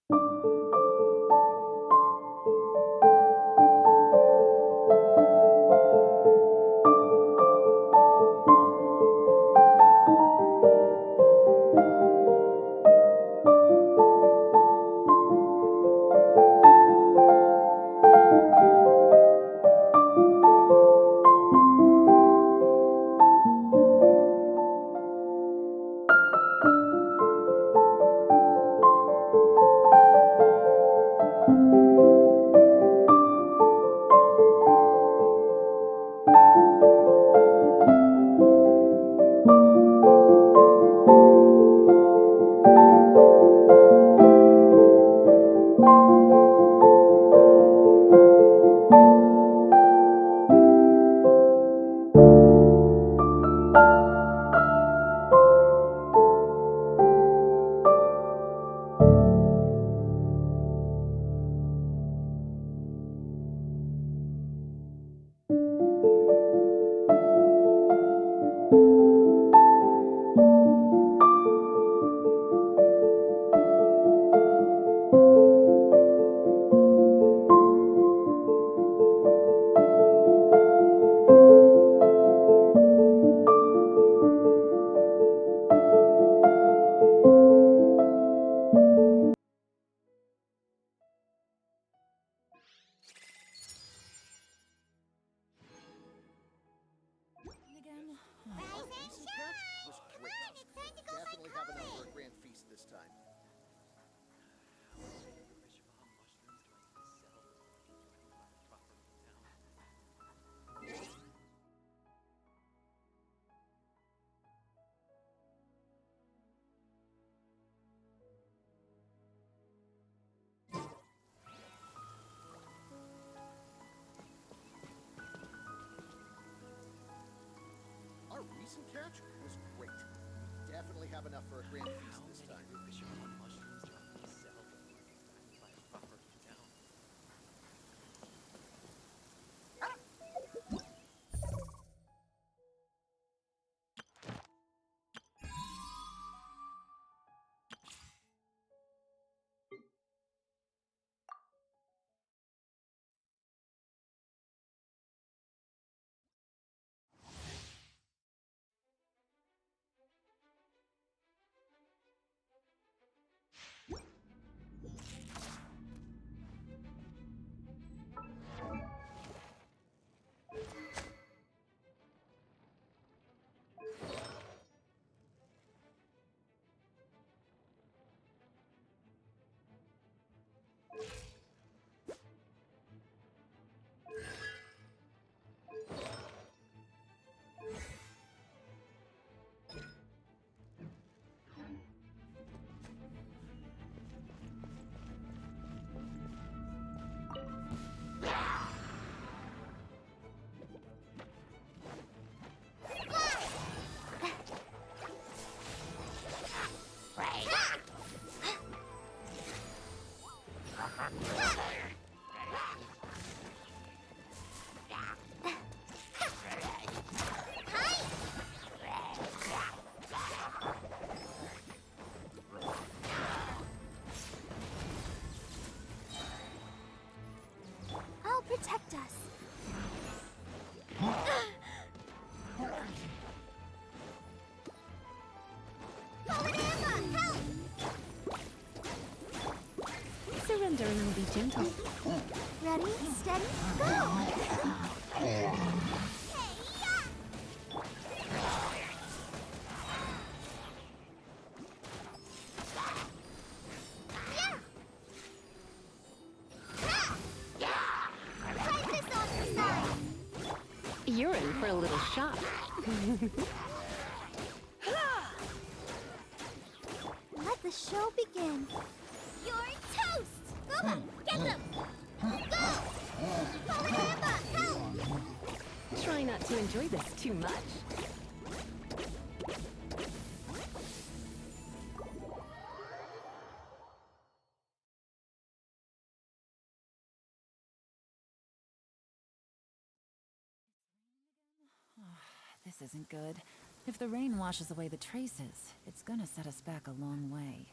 Again? Rise and shine! Was Come great. on, it's time to go Definitely find have enough Chloe! for a grand feast this time. Our recent catch was great. Definitely have enough for a grand feast this time. I'll protect us. Surrendering will be gentle. Ready, steady, go! Try this on your side! You're in for a little shock. Let the show begin. You're toast! Go on, get them! Go! Powerama, help! Try not to enjoy this too much. This isn't good. If the rain washes away the traces, it's gonna set us back a long way.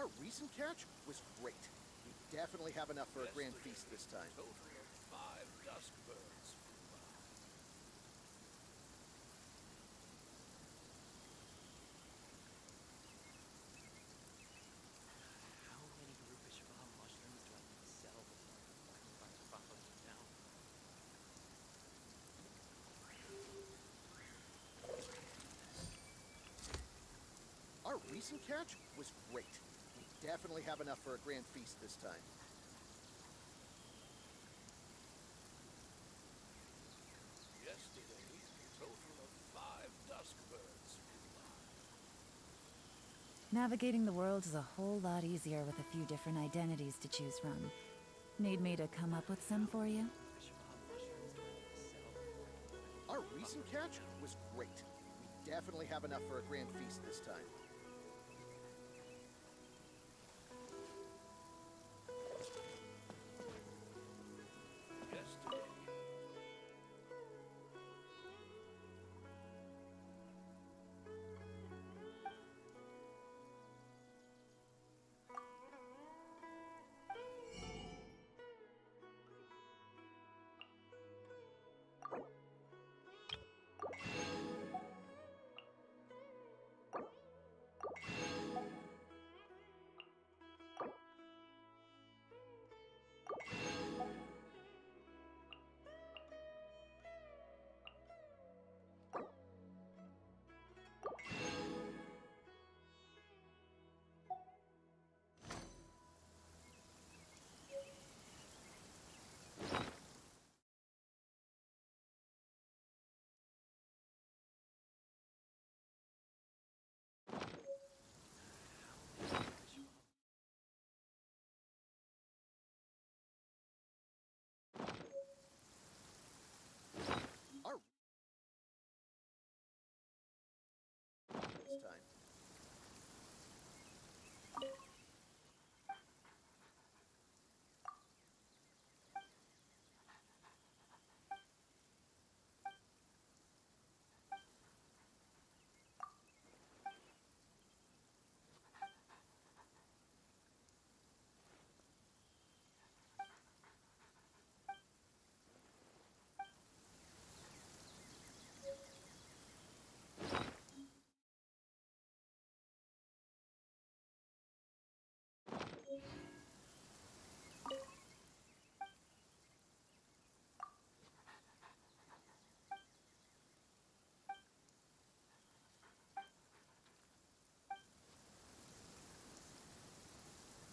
Our recent catch was great. We definitely have enough for a grand feast this time. Total of 5 dusk birds. How many rupees raw mushrooms do I need to sell before I can finally buy a property in town? Our recent catch was great. We definitely have enough for a grand feast this time. Yesterday, total of 5 dusk birds. Navigating the world is a whole lot easier with a few different identities to choose from. Need me to come up with some for you? Rupees raw mushrooms do I need to sell before I can finally buy Our a property recent in catch town? was great. We definitely have enough for a grand feast this time. Yesterday, Our this time.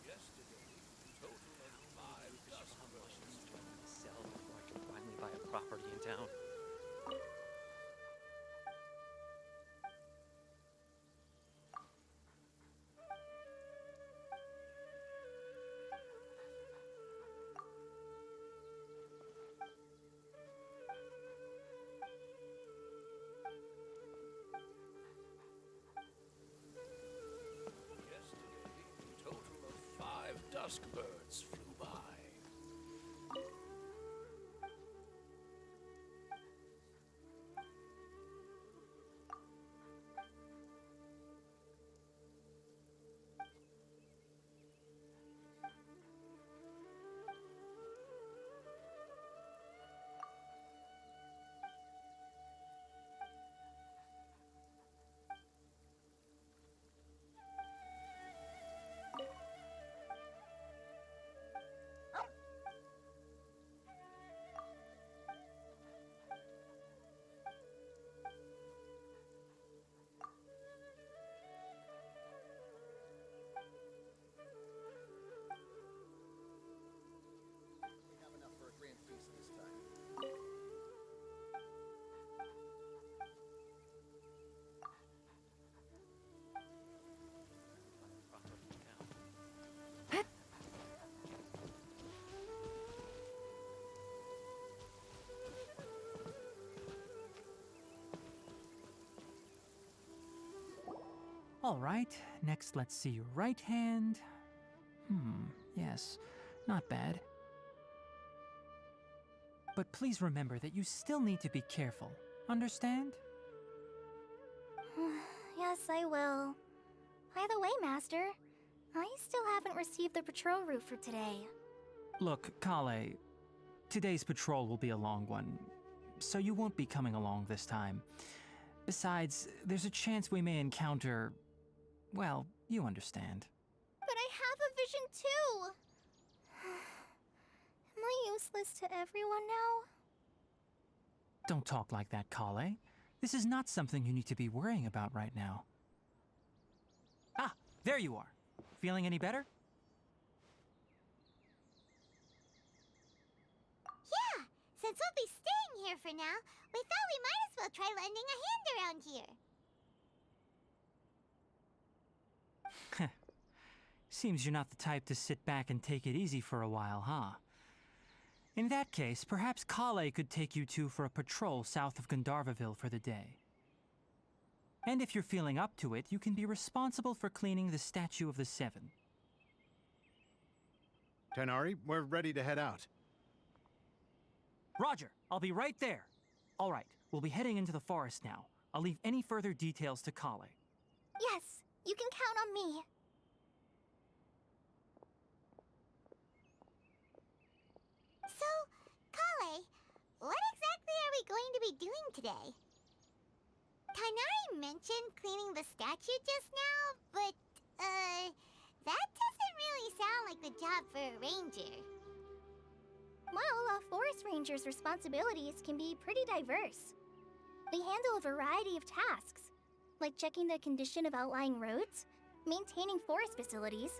yesterday, total of 5 Rupees dusk raw birds. mushrooms do I need to sell before I can finally buy a property in town? Yesterday, total of 5 dusk birds flew by. We have enough for a grand feast this time. Buy a property in town. All right, next let's see your right hand. Yes, not bad. But please remember that you still need to be careful. Understand? Yes, I will. By the way, Master, I still haven't received the patrol route for today. Look, Kale, today's patrol will be a long one, so you won't be coming along this time. Besides, there's a chance we may encounter... well, you understand. But I have a vision too! Am I useless to everyone now? Don't talk like that, Kale. This is not something you need to be worrying about right now. Ah, there you are. Feeling any better? Yeah! Since we'll be staying here for now, we thought we might as well try lending a hand around here. Seems you're not the type to sit back and take it easy for a while, huh? In that case, perhaps Kale could take you two for a patrol south of Gandharvaville for the day. And if you're feeling up to it, you can be responsible for cleaning the Statue of the Seven. Tighnari, we're ready to head out. Roger, I'll be right there. All right, we'll be heading into the forest now. I'll leave any further details to Kale. Yes, you can count on me. So, Kale, what exactly are we going to be doing today? Tighnari mentioned cleaning the statue just now, but, that doesn't really sound like the job for a ranger. Well, a forest ranger's responsibilities can be pretty diverse. They handle a variety of tasks, like checking the condition of outlying roads, maintaining forest facilities,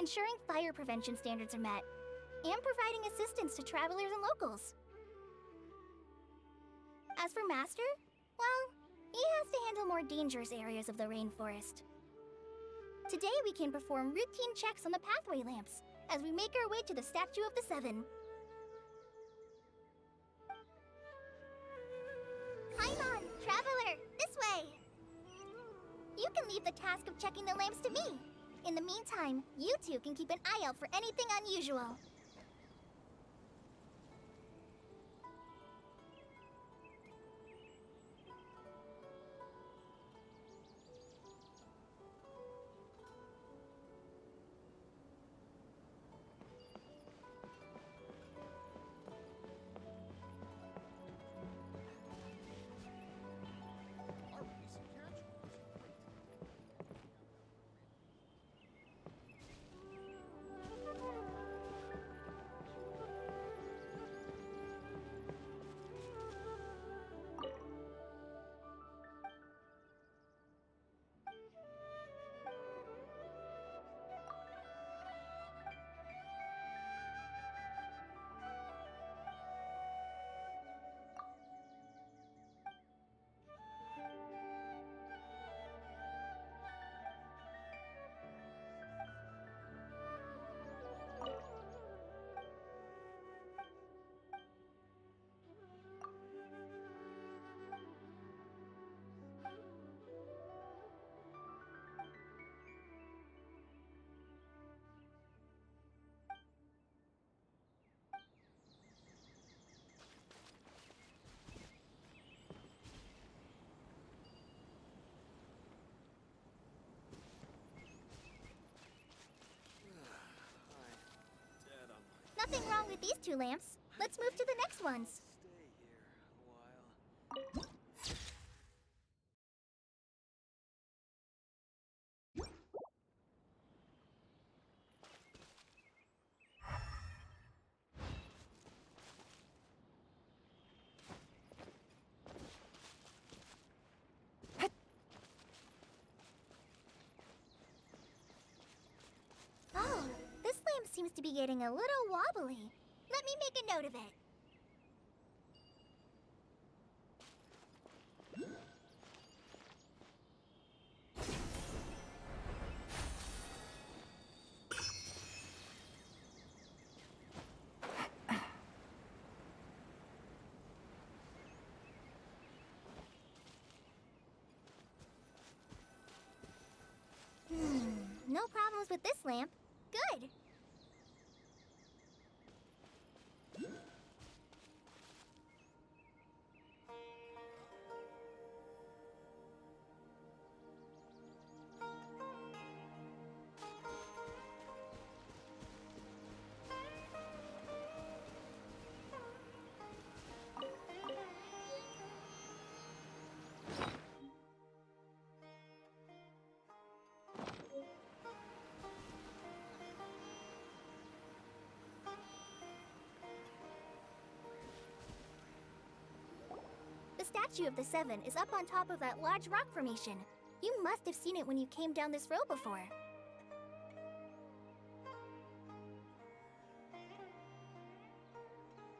ensuring fire prevention standards are met, and providing assistance to travelers and locals. As for Master, well, he has to handle more dangerous areas of the rainforest. Today we can perform routine checks on the pathway lamps as we make our way to the Statue of the Seven. Paimon, traveler, this way! You can leave the task of checking the lamps to me. In the meantime, you two can keep an eye out for anything unusual. Our recent catch was great. Nothing wrong with these two lamps. Let's move to the next ones. Stay here a while. Oh, this lamp seems to be getting a little wobbly. Let me make a note of it. No problems with this lamp. Good. statue of the Seven is up on top of that large rock formation. You must have seen it when you came down this road before.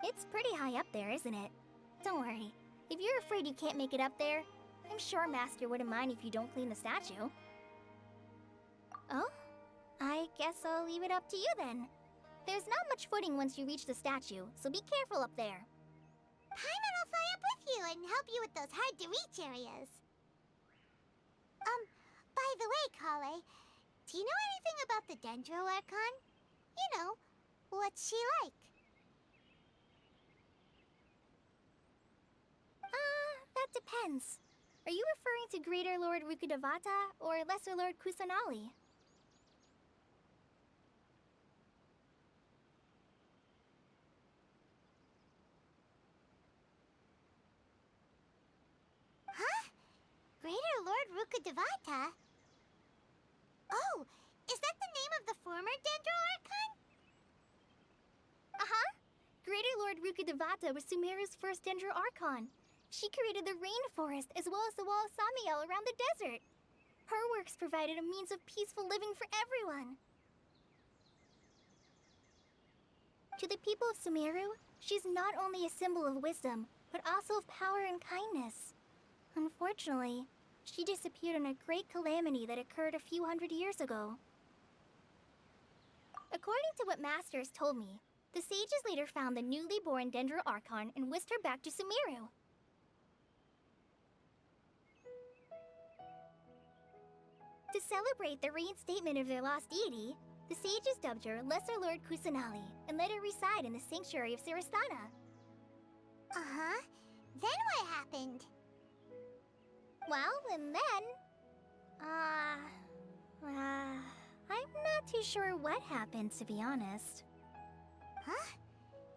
It's pretty high up there, isn't it? Don't worry. If you're afraid you can't make it up there, I'm sure Master wouldn't mind if you don't clean the statue. Oh? I guess I'll leave it up to you then. There's not much footing once you reach the statue, so be careful up there. Paimon will fly up with you and help you with those hard-to-reach areas. By the way, Kale, do you know anything about the Dendro Archon? You know, what's she like? That depends. Are you referring to Greater Lord Rukkhadevata or Lesser Lord Kusanali? Huh? Greater Lord Rukkhadevata? Oh, is that the name of the former Dendro Archon? Uh-huh. Greater Lord Rukkhadevata was Sumeru's first Dendro Archon. She created the rainforest as well as the wall of Samiel around the desert. Her works provided a means of peaceful living for everyone. To the people of Sumeru, she's not only a symbol of wisdom, but also of power and kindness. Unfortunately, she disappeared in a great calamity that occurred a few hundred years ago. According to what Master has told me, the sages later found the newly born Dendro Archon and whisked her back to Sumeru. To celebrate the reinstatement of their lost deity, the sages dubbed her Lesser Lord Kusanali and let her reside in the sanctuary of Sarastana. Uh-huh. Then what happened? Well, and then... I'm not too sure what happened, to be honest. Huh?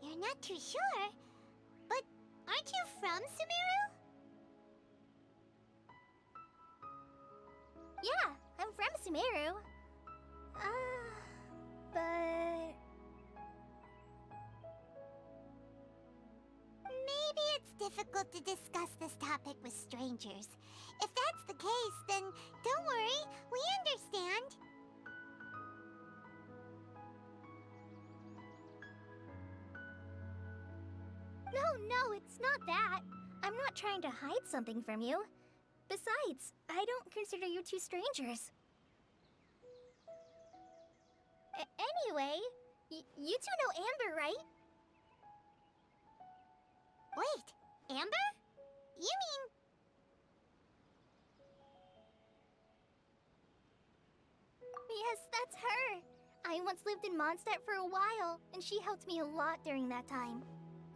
You're not too sure? But aren't you from Sumeru? Yeah, I'm from Sumeru. But... Maybe it's difficult to discuss this topic with strangers. If that's the case, then don't worry, we understand. No, it's not that. I'm not trying to hide something from you. Besides, I don't consider you two strangers. Anyway, you two know Amber, right? Wait, Amber? You mean... Yes, that's her. I once lived in Mondstadt for a while, and she helped me a lot during that time.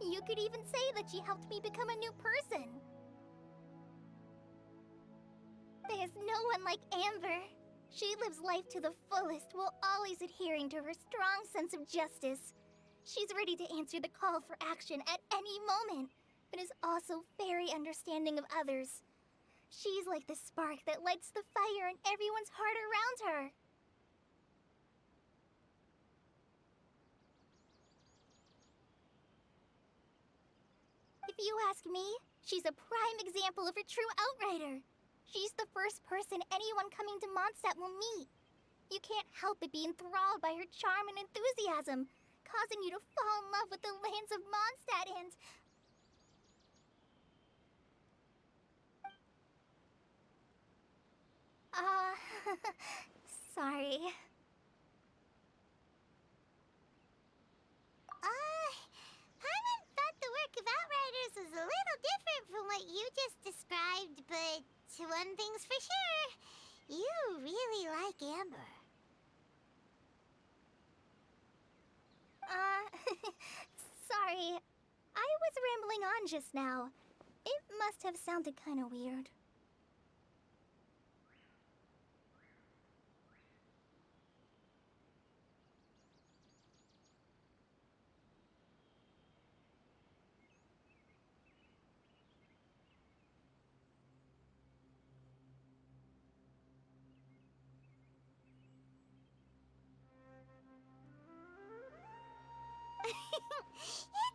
You could even say that she helped me become a new person. There's no one like Amber. She lives life to the fullest while always adhering to her strong sense of justice. She's ready to answer the call for action at any moment, but is also very understanding of others. She's like the spark that lights the fire in everyone's heart around her. If you ask me, she's a prime example of a true outrider. She's the first person anyone coming to Mondstadt will meet. You can't help but be enthralled by her charm and enthusiasm, causing you to fall in love with the lands of Mondstadt and... Sorry. Paimon thought the work of Outriders was a little different from what you just described, but one thing's for sure, you really like Amber. Sorry. I was rambling on just now. It must have sounded kind of weird.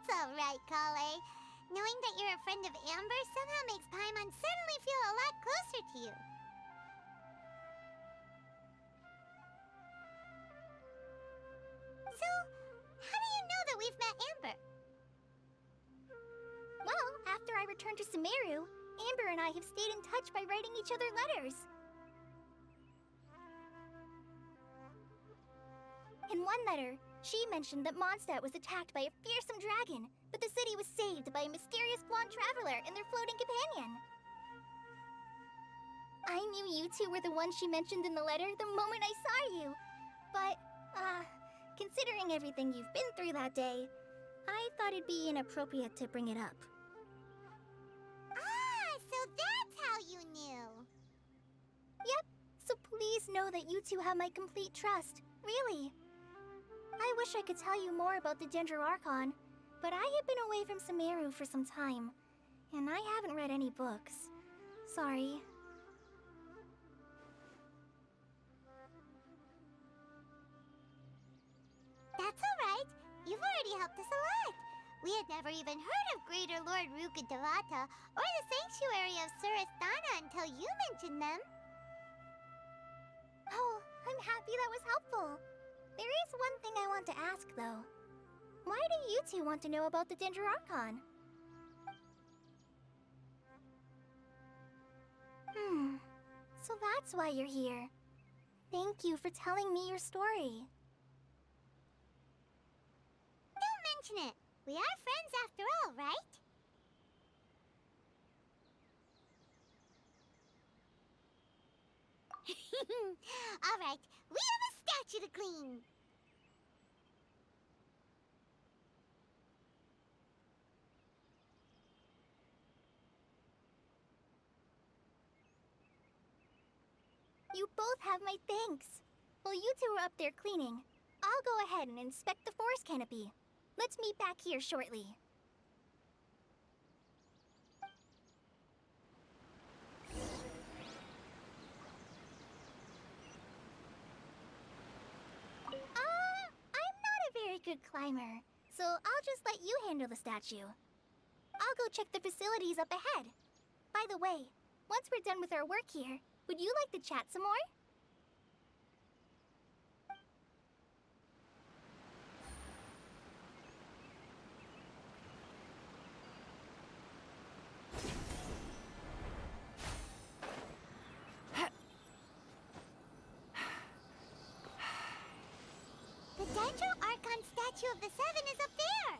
It's alright, Kale. Knowing that you're a friend of Amber somehow makes Paimon suddenly feel a lot closer to you. So, how do you know that we've met Amber? Well, after I returned to Sumeru, Amber and I have stayed in touch by writing each other letters. In one letter, she mentioned that Mondstadt was attacked by a fearsome dragon, but the city was saved by a mysterious blonde traveler and their floating companion. I knew you two were the ones she mentioned in the letter the moment I saw you. But, considering everything you've been through that day, I thought it'd be inappropriate to bring it up. Ah, so that's how you knew. Yep, so please know that you two have my complete trust, really. I wish I could tell you more about the Dendro Archon, but I have been away from Sumeru for some time, and I haven't read any books. Sorry. That's alright. You've already helped us a lot. We had never even heard of Greater Lord Rukkhadevata or the Sanctuary of Surasthana until you mentioned them. Oh, I'm happy that was helpful. There is one thing I want to ask, though. Why do you two want to know about the Dendro Archon? So that's why you're here. Thank you for telling me your story. Don't mention it. We are friends after all, right? Alright, we have a statue to clean. You both have my thanks. While you two are up there cleaning, I'll go ahead and inspect the forest canopy. Let's meet back here shortly. I'm not a very good climber, so I'll just let you handle the statue. I'll go check the facilities up ahead. By the way, once we're done with our work here, would you like to chat some more? The Dendro Archon statue of the Seven is up there.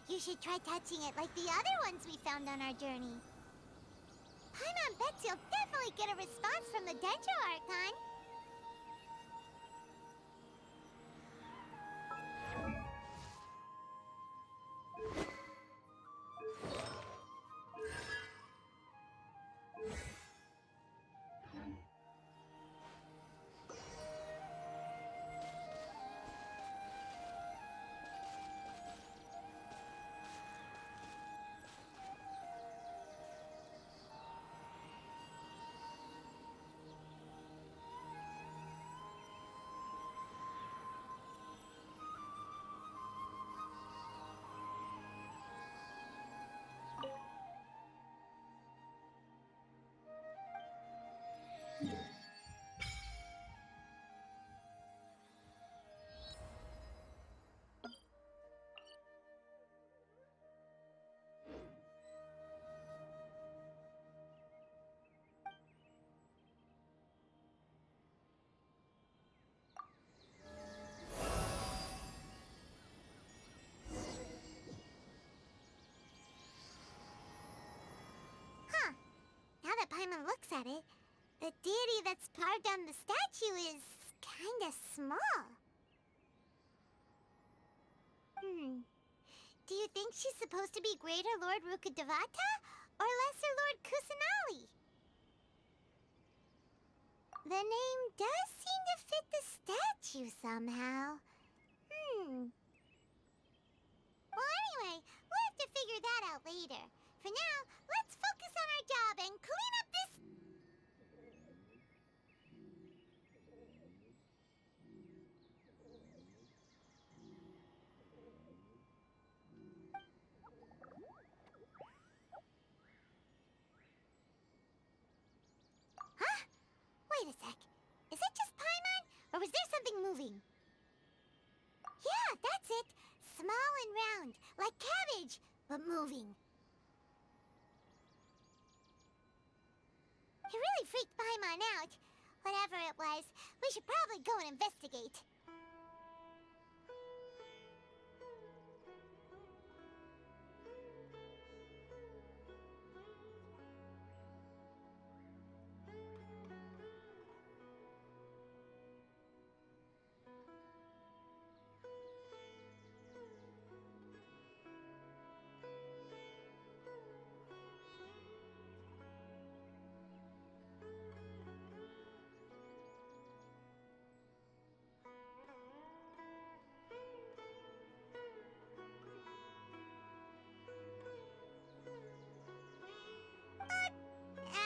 You should try touching it like the other ones we found on our journey. Paimon bets you'll definitely get a response from the Dendro Archon. Now that Paimon looks at it, the deity that's carved on the statue is kinda small. Do you think she's supposed to be Greater Lord Rukkhadevata or Lesser Lord Kusanali? The name does seem to fit the statue somehow. Well, anyway, we'll have to figure that out later. For now, let's focus on our job and clean up this... Wait a sec. Is it just Paimon, or was there something moving? Yeah, that's it. Small and round, like cabbage, but moving. It really freaked Paimon out. Whatever it was, we should probably go and investigate.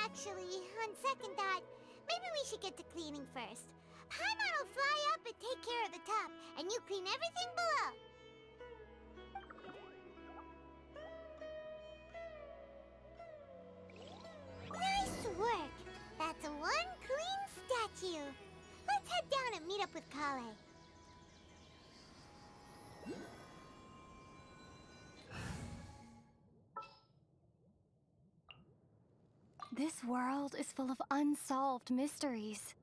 Actually, on second thought, maybe we should get to cleaning first. Paimon will fly up and take care of the top, and you clean everything below. Nice work! That's one clean statue. Let's head down and meet up with Kale. This world is full of unsolved mysteries.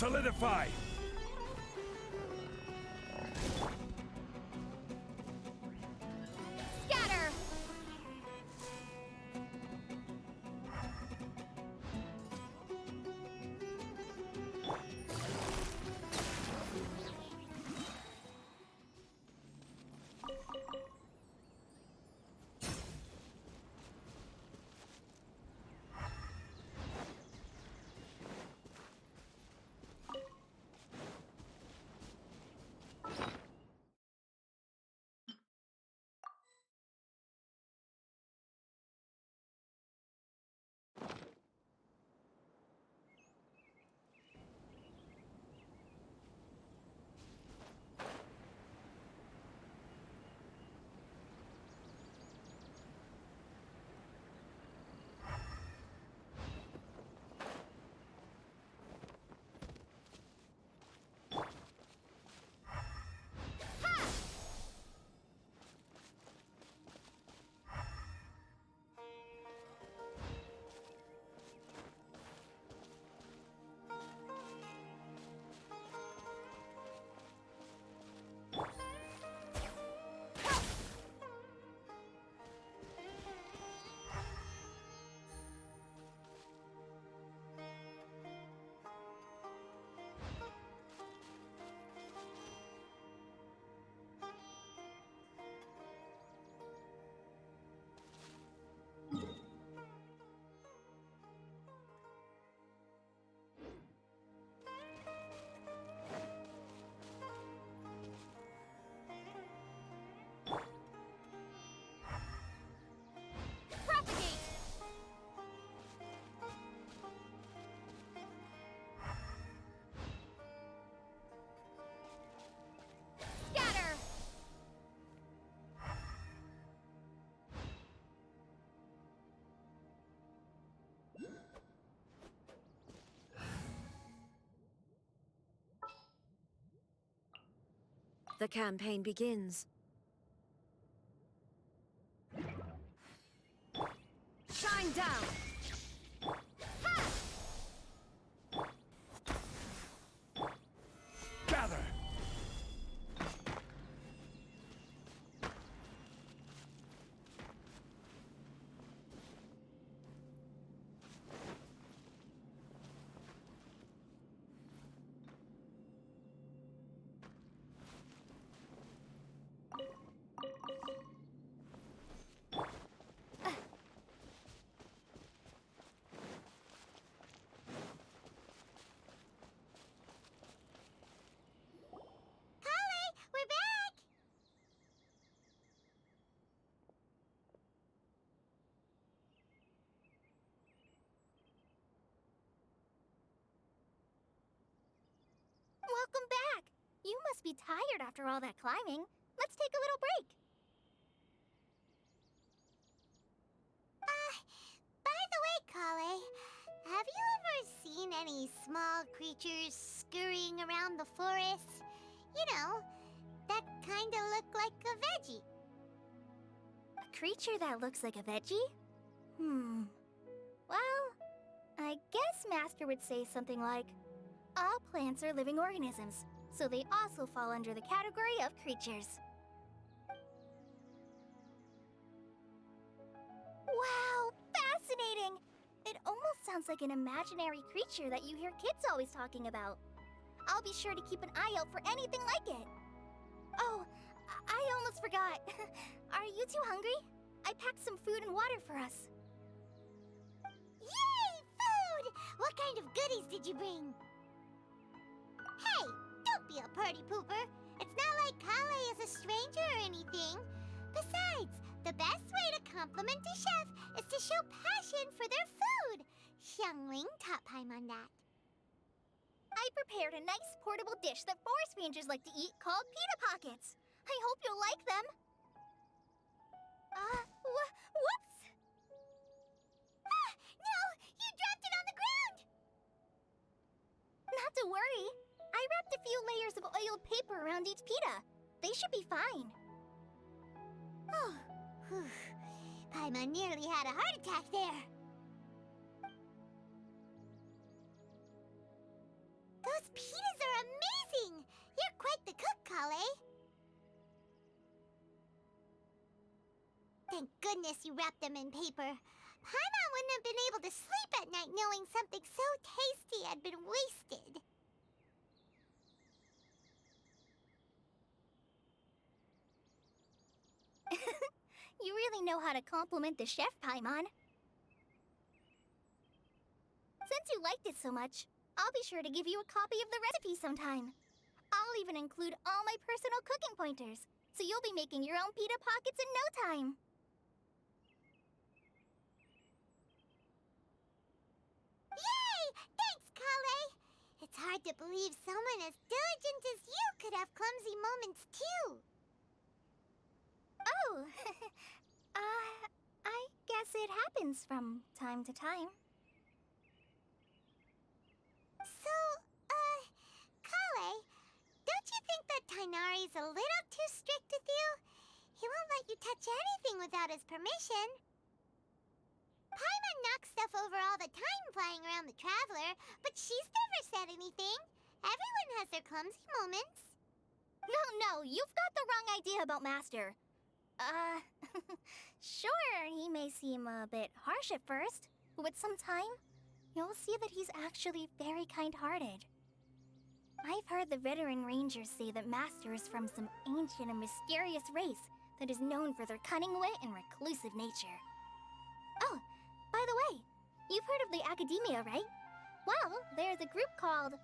Solidify! Scatter! Propagate! Scatter! The campaign begins. Shine down! Gather! Kale, we're back! Welcome back! You must be tired after all that climbing. Let's take a little break. By the way, Kale, have you ever seen any small creatures scurrying around the forest? You know, that kinda look like a veggie. A creature that looks like a veggie? Well, I guess Master would say something like, all plants are living organisms, so they also fall under the category of creatures. Wow, fascinating! It almost sounds like an imaginary creature that you hear kids always talking about. I'll be sure to keep an eye out for anything like it. Oh, I almost forgot. Are you two hungry? I packed some food and water for us. Yay, food! What kind of goodies did you bring? Hey, don't be a party pooper. It's not like Kale is a stranger or anything. Besides, the best way to compliment a chef is to show passion for their food. Xiangling taught Paimon that. I prepared a nice portable dish that forest rangers like to eat called pita pockets. I hope you'll like them. Whoops! Ah, no! You dropped it on the ground! Not to worry. I wrapped a few layers of oiled paper around each pita. They should be fine. Oh, whew. Paimon nearly had a heart attack there. Those Those pitas are amazing! You're quite the cook, Kale. Thank goodness you wrapped them in paper. Paimon wouldn't have been able to sleep at night knowing something so tasty had been wasted. You really know how to compliment the chef, Paimon. Since you liked it so much, I'll be sure to give you a copy of the recipe sometime. I'll even include all my personal cooking pointers, so you'll be making your own pita pockets in no time. Yay! Thanks, Kale! It's hard to believe someone as diligent as you could have clumsy moments, too. Oh, I guess it happens from time to time. So, Kale, don't you think that Tainari's a little too strict with you? He won't let you touch anything without his permission. Paimon knocks stuff over all the time flying around the Traveler, but she's never said anything. Everyone has their clumsy moments. No, you've got the wrong idea about Master. Sure, he may seem a bit harsh at first, but with some time, you'll see that he's actually very kind-hearted. I've heard the veteran rangers say that Master is from some ancient and mysterious race that is known for their cunning wit and reclusive nature. Oh, by the way, you've heard of the Academia, right? Well, there's a group called,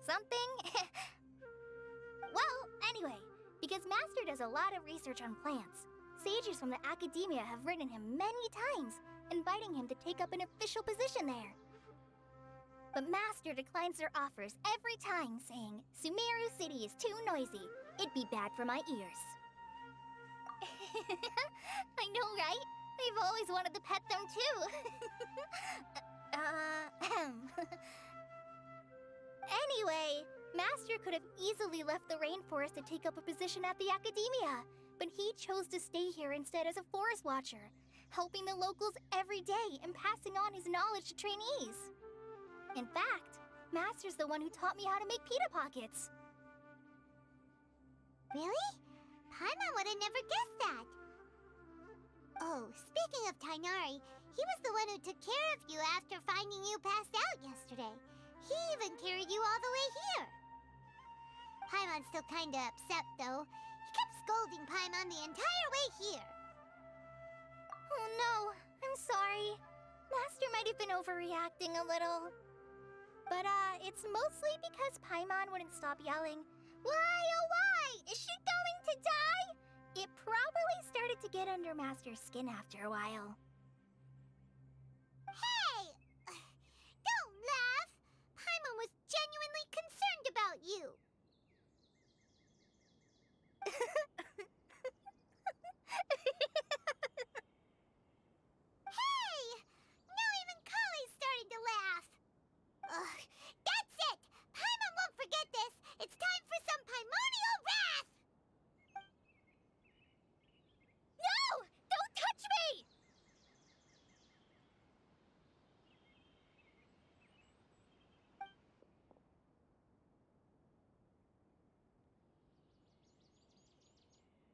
something? Well, anyway, because Master does a lot of research on plants, sages from the Academia have written him many times, inviting him to take up an official position there. But Master declines their offers every time, saying, Sumeru City is too noisy. It'd be bad for my ears. I know, right? I've always wanted to pet them, too. Anyway, Master could have easily left the rainforest to take up a position at the Academia, but he chose to stay here instead as a forest watcher, helping the locals every day and passing on his knowledge to trainees. In fact, Master's the one who taught me how to make pita pockets. Really? Paimon would have never guessed that. Oh, speaking of Tainari, he was the one who took care of you after finding you passed out yesterday. He even carried you all the way here. Paimon's still kinda upset, though. He kept scolding Paimon the entire way here. Oh no, I'm sorry. Master might have been overreacting a little. But, it's mostly because Paimon wouldn't stop yelling, Why, oh why? Is she going to die? It probably started to get under Master's skin after a while. Hey! Don't laugh! Paimon was genuinely concerned about you. Hey! Now even Kale's starting to laugh. Ugh, that's it! Paimon won't forget this! It's time for some primordial wrath! No! Don't touch me!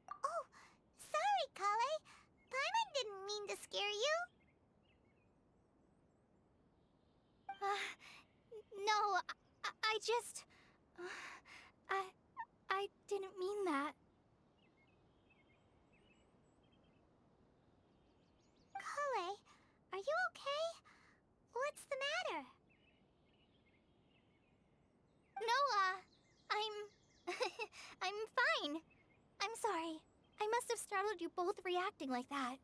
Oh, sorry, Kale. Paimon didn't mean to scare you. No, I just... I didn't mean that. Kale, are you okay? What's the matter? No, I'm fine. I'm sorry. I must have startled you both reacting like that.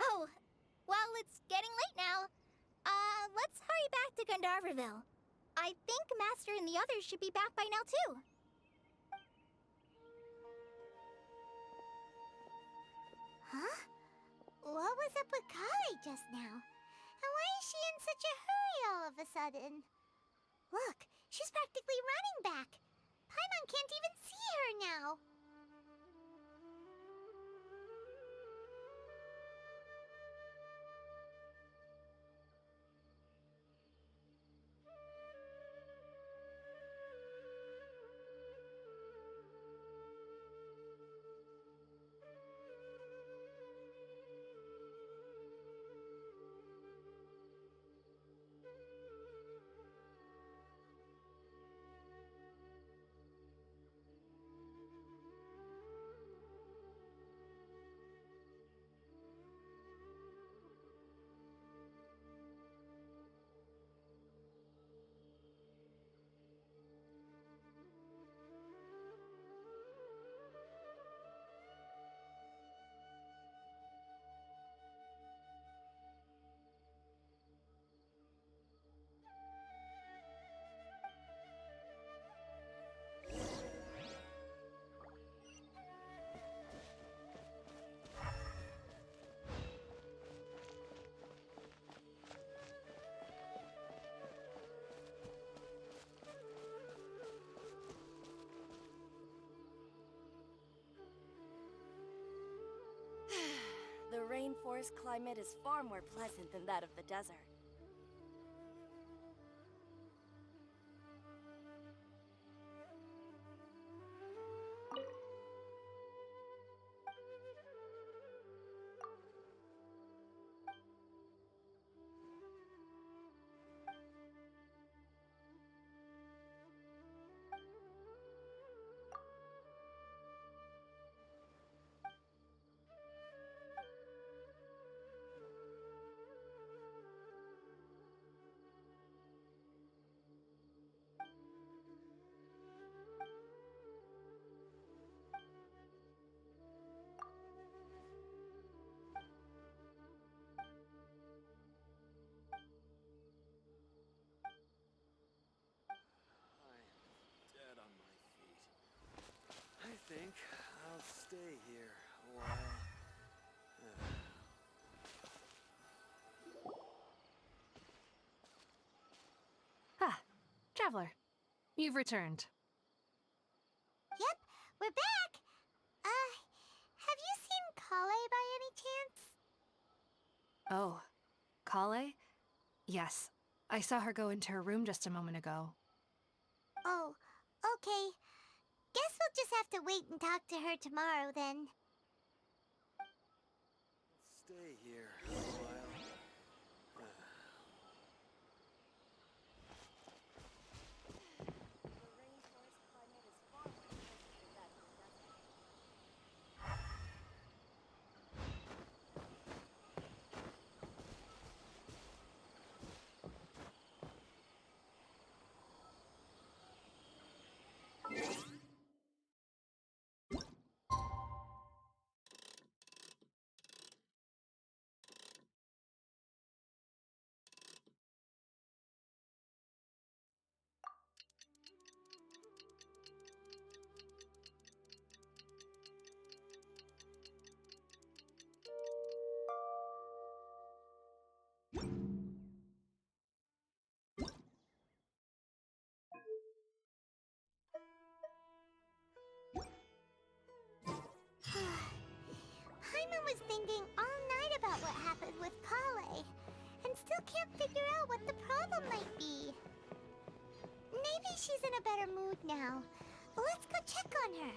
Oh, well, it's getting late now. Let's hurry back to Gandharville. I think Master and the others should be back by now, too. Huh? What was up with Kale just now? And why is she in such a hurry all of a sudden? Look, she's practically running back. Paimon can't even see her now. rainforest climate is far more pleasant than that of the desert. Dead on my feet. I think I'll stay here a while. Ah, Traveler. You've returned. Yep, we're back. Have you seen Kale by any chance? Oh, Kale? Yes. I saw her go into her room just a moment ago. Oh, okay. Guess we'll just have to wait and talk to her tomorrow then. Stay here a while. The rainforest climate is far more pleasant than that of the desert. Paimon was thinking all night about what happened with Kale, and still can't figure out what the problem might be. Maybe she's in a better mood now. Let's go check on her.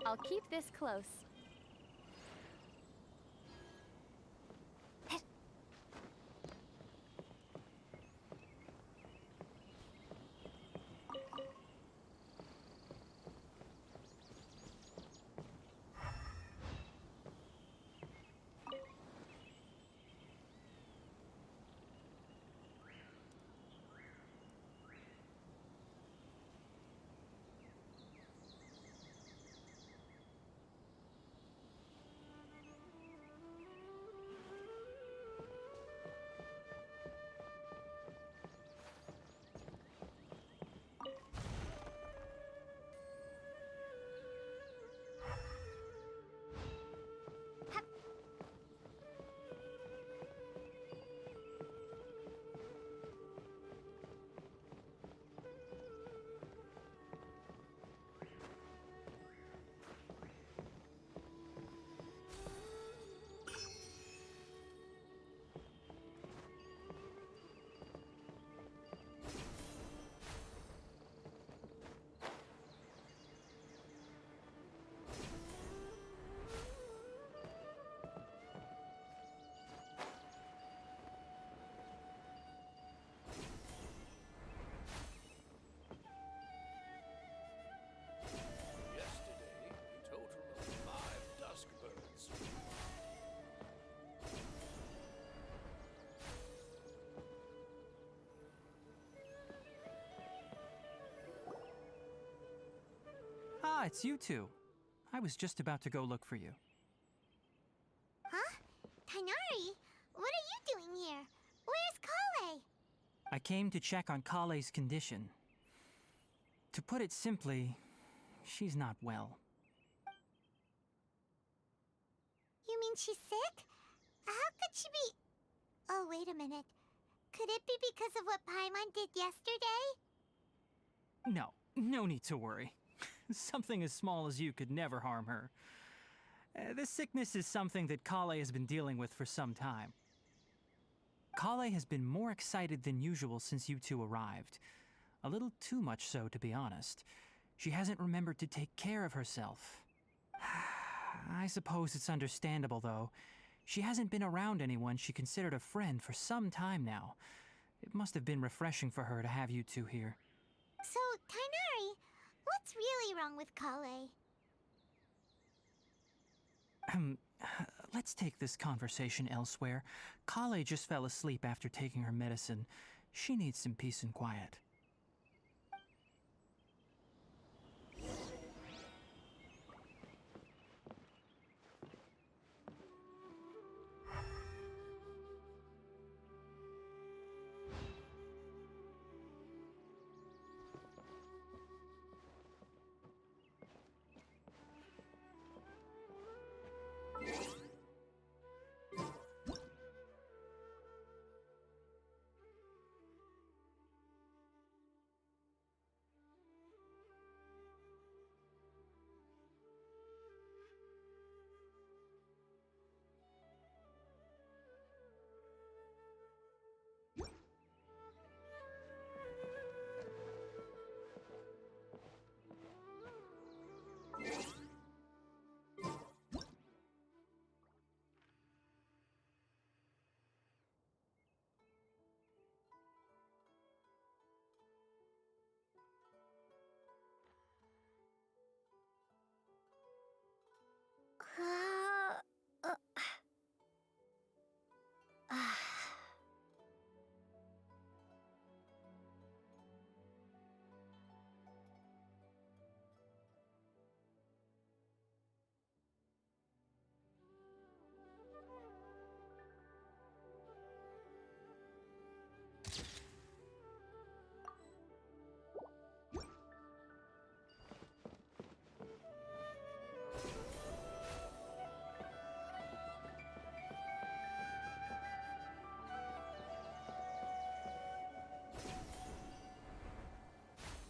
I'll keep this close. Ah, it's you two. I was just about to go look for you. Huh? Tainari, what are you doing here? Where's Kale? I came to check on Kale's condition. To put it simply, she's not well. You mean she's sick? How could she be... Oh, wait a minute. Could it be because of what Paimon did yesterday? No need to worry. Something as small as you could never harm her. This sickness is something that Kale has been dealing with for some time. Kale has been more excited than usual since you two arrived. A little too much so, to be honest. She hasn't remembered to take care of herself. I suppose it's understandable, though. She hasn't been around anyone she considered a friend for some time now. It must have been refreshing for her to have you two here. So, Tainari, what's really wrong with Kale? Let's take this conversation elsewhere. Kale just fell asleep after taking her medicine. She needs some peace and quiet.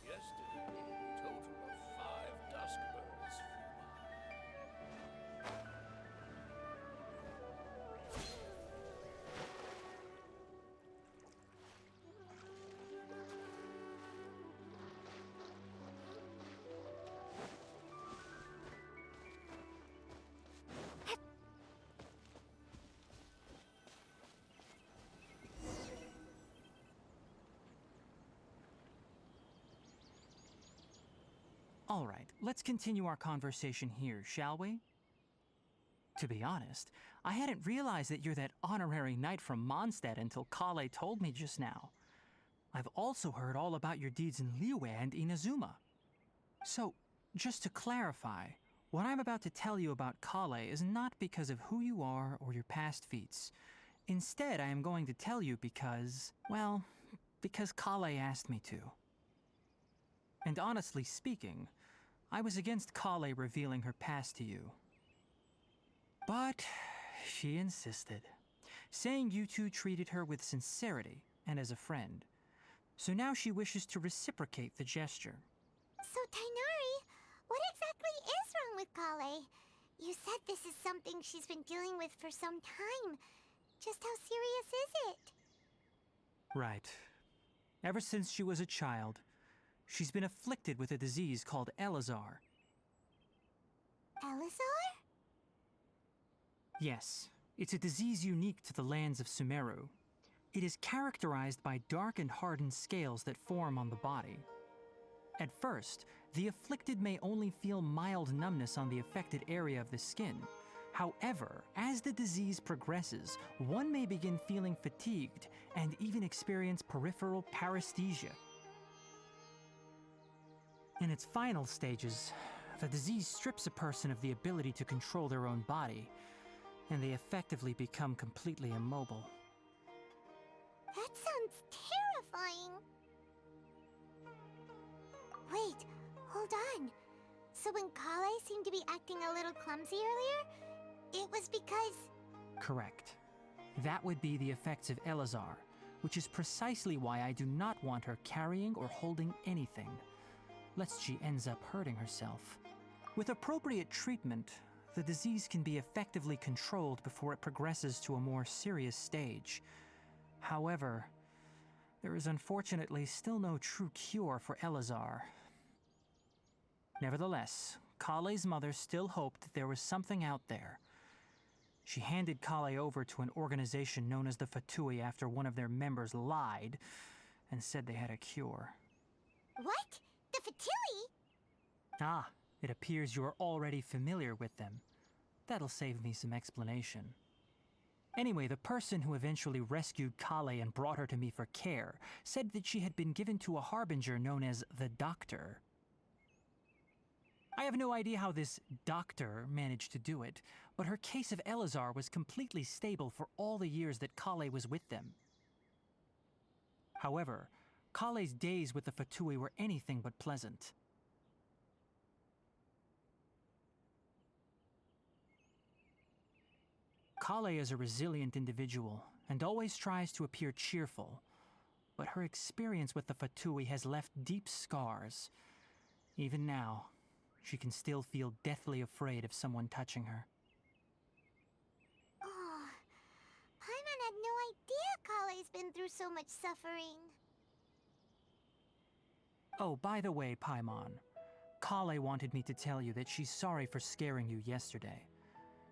Yesterday, a total of 5 dusk birds flew by. All right, let's continue our conversation here, shall we? To be honest, I hadn't realized that you're that honorary knight from Mondstadt until Kale told me just now. I've also heard all about your deeds in Liyue and Inazuma. So, just to clarify, what I'm about to tell you about Kale is not because of who you are or your past feats. Instead, I am going to tell you because, well, because Kale asked me to. And honestly speaking, I was against Kale revealing her past to you. But she insisted, saying you two treated her with sincerity and as a friend. So now she wishes to reciprocate the gesture. So, Tainari, what exactly is wrong with Kale? You said this is something she's been dealing with for some time. Just how serious is it? Right. Ever since she was a child, she's been afflicted with a disease called Elazar. Elazar? Yes, it's a disease unique to the lands of Sumeru. It is characterized by dark and hardened scales that form on the body. At first, the afflicted may only feel mild numbness on the affected area of the skin. However, as the disease progresses, one may begin feeling fatigued and even experience peripheral paresthesia. In its final stages, The disease strips a person of the ability to control their own body, and they effectively become completely immobile. That sounds terrifying. Wait, hold on. So when Kale seemed to be acting a little clumsy earlier, it was because... Correct. That would be the effects of Elazar, which is precisely why I do not want her carrying or holding anything, lest she ends up hurting herself. With appropriate treatment, the disease can be effectively controlled before it progresses to a more serious stage. However, there is unfortunately still no true cure for Elazar. Nevertheless, Kale's mother still hoped that there was something out there. She handed Kale over to an organization known as the Fatui after one of their members lied and said they had a cure. What? The Fatui? Ah, it appears you are already familiar with them. That'll save me some explanation. Anyway, the person who eventually rescued Kale and brought her to me for care said that she had been given to a harbinger known as the Doctor. I have no idea how this doctor managed to do it, but her case of Elazar was completely stable for all the years that Kale was with them. However, Kale's days with the Fatui were anything but pleasant. Kale is a resilient individual and always tries to appear cheerful, but her experience with the Fatui has left deep scars. Even now, she can still feel deathly afraid of someone touching her. Oh, Paimon had no idea Kale's been through so much suffering. Oh, by the way, Paimon, Kale wanted me to tell you that she's sorry for scaring you yesterday.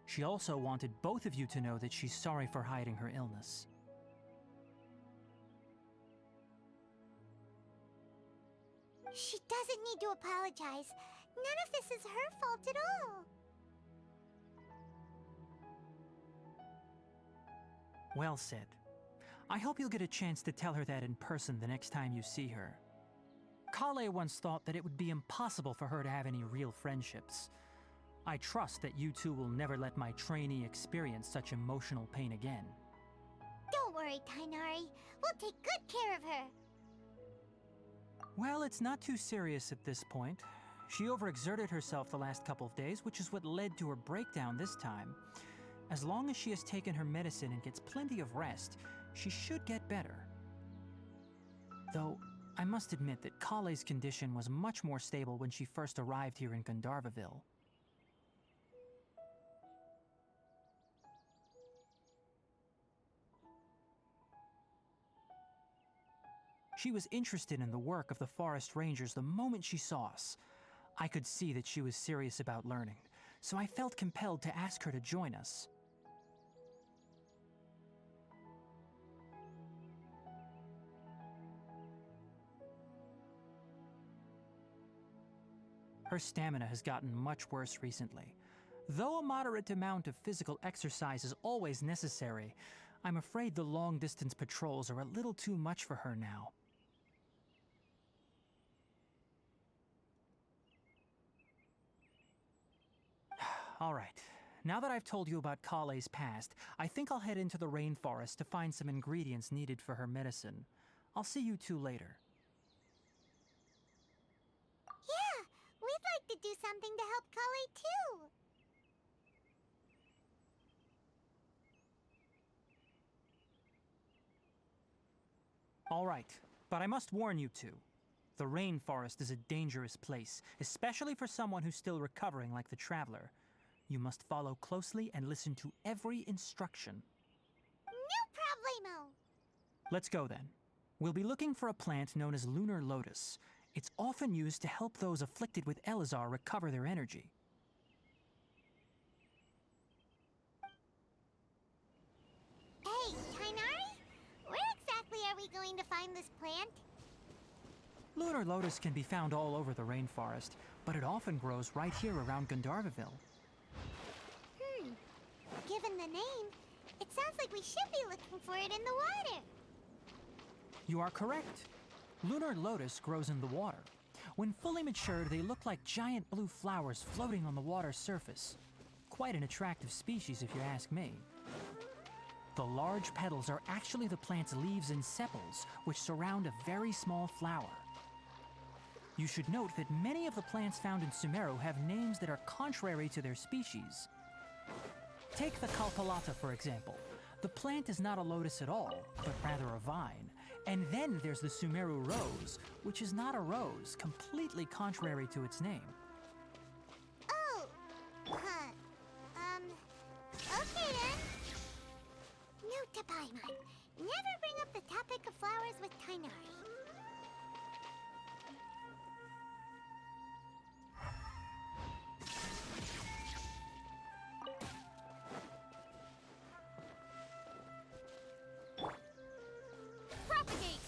She also wanted both of you to know that she's sorry for hiding her illness. She doesn't need to apologize. None of this is her fault at all. Well said. I hope you'll get a chance to tell her that in person the next time you see her. Kale once thought that it would be impossible for her to have any real friendships. I trust that you two will never let my trainee experience such emotional pain again. Don't worry, Tainari. We'll take good care of her. Well, it's not too serious at this point. She overexerted herself the last couple of days, which is what led to her breakdown this time. As long as she has taken her medicine and gets plenty of rest, she should get better. Though, I must admit that Kale's condition was much more stable when she first arrived here in Gandharvaville. She was interested in the work of the forest rangers the moment she saw us. I could see that she was serious about learning, so I felt compelled to ask her to join us. Her stamina has gotten much worse recently. Though a moderate amount of physical exercise is always necessary, I'm afraid the long-distance patrols are a little too much for her now. All right, now that I've told you about Kale's past, I think I'll head into the rainforest to find some ingredients needed for her medicine. I'll see you two later. Yeah, we'd like to do something to help Kale too. All right, but I must warn you two. The rainforest is a dangerous place, especially for someone who's still recovering like the Traveler. You must follow closely and listen to every instruction. No problemo. Let's go then. We'll be looking for a plant known as Lunar Lotus. It's often used to help those afflicted with Elazar recover their energy. Hey, Tainari? Where exactly are we going to find this plant? Lunar Lotus can be found all over the rainforest, but it often grows right here around Gandharvaville. Given the name, it sounds like we should be looking for it in the water. You are correct. Lunar Lotus grows in the water. When fully matured, they look like giant blue flowers floating on the water's surface. Quite an attractive species, if you ask me. The large petals are actually the plant's leaves and sepals, which surround a very small flower. You should note that many of the plants found in Sumeru have names that are contrary to their species. Take the Kalpalata, for example. The plant is not a lotus at all, but rather a vine. And then there's the Sumeru rose, which is not a rose, completely contrary to its name. Oh, okay then. Note to Paimon, never bring up the topic of flowers with Tainari. Propagate!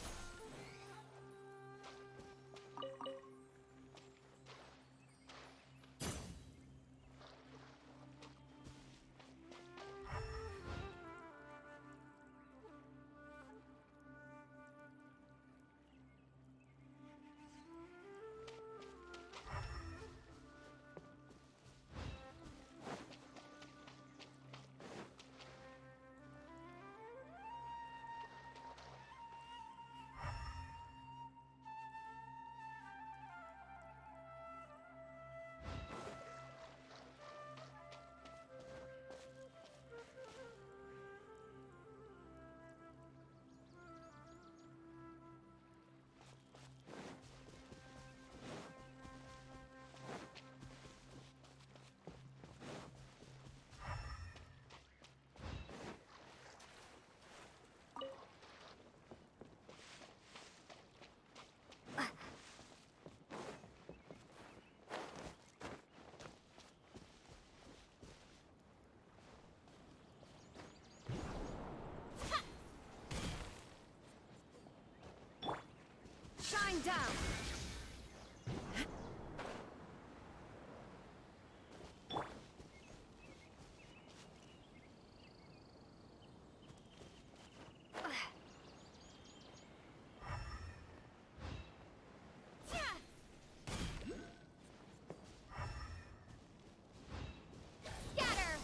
Shine down! Scatter!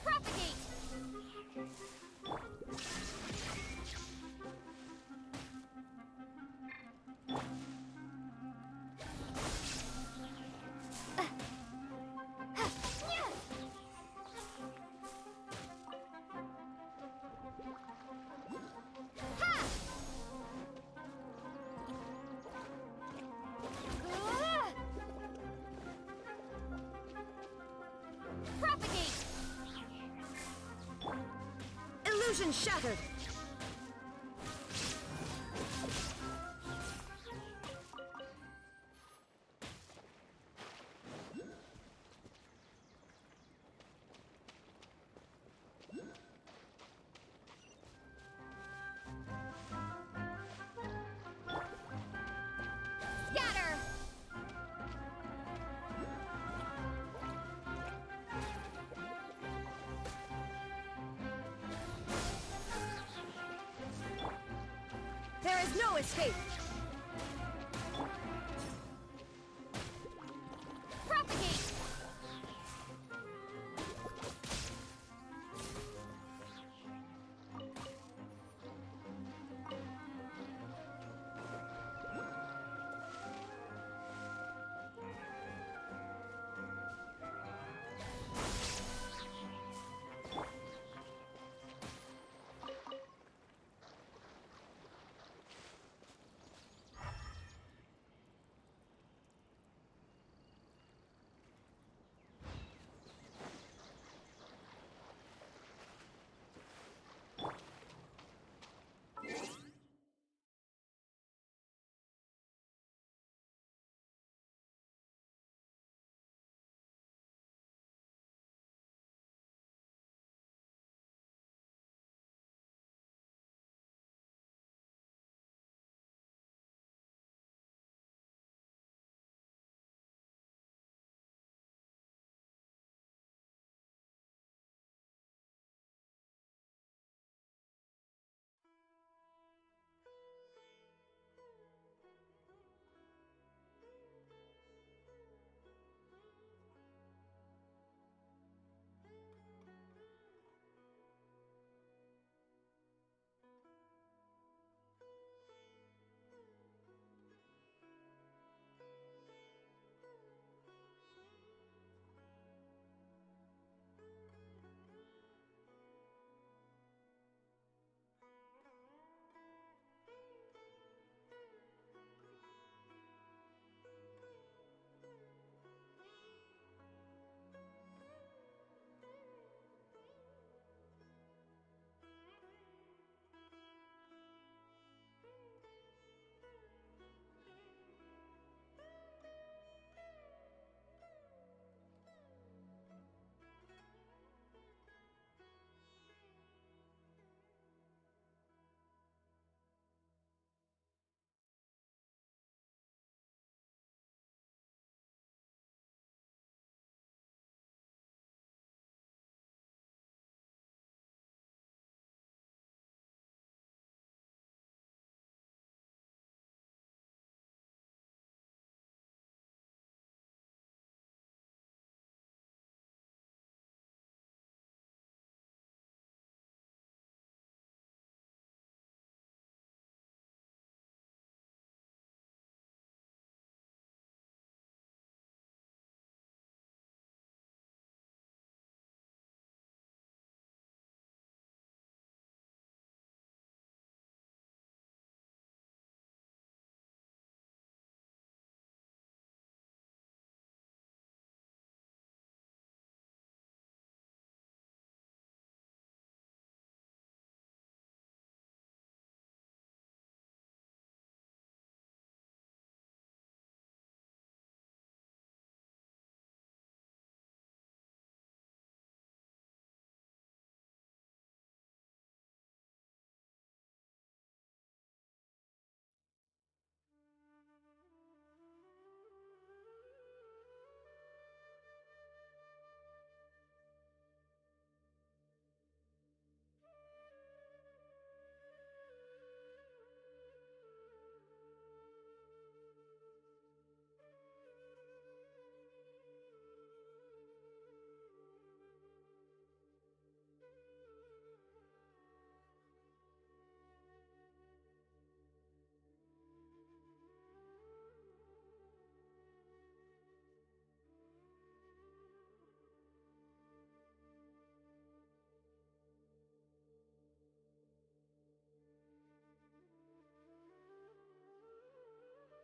Propagate! Propagate! Illusion shattered! Scatter! There is no escape!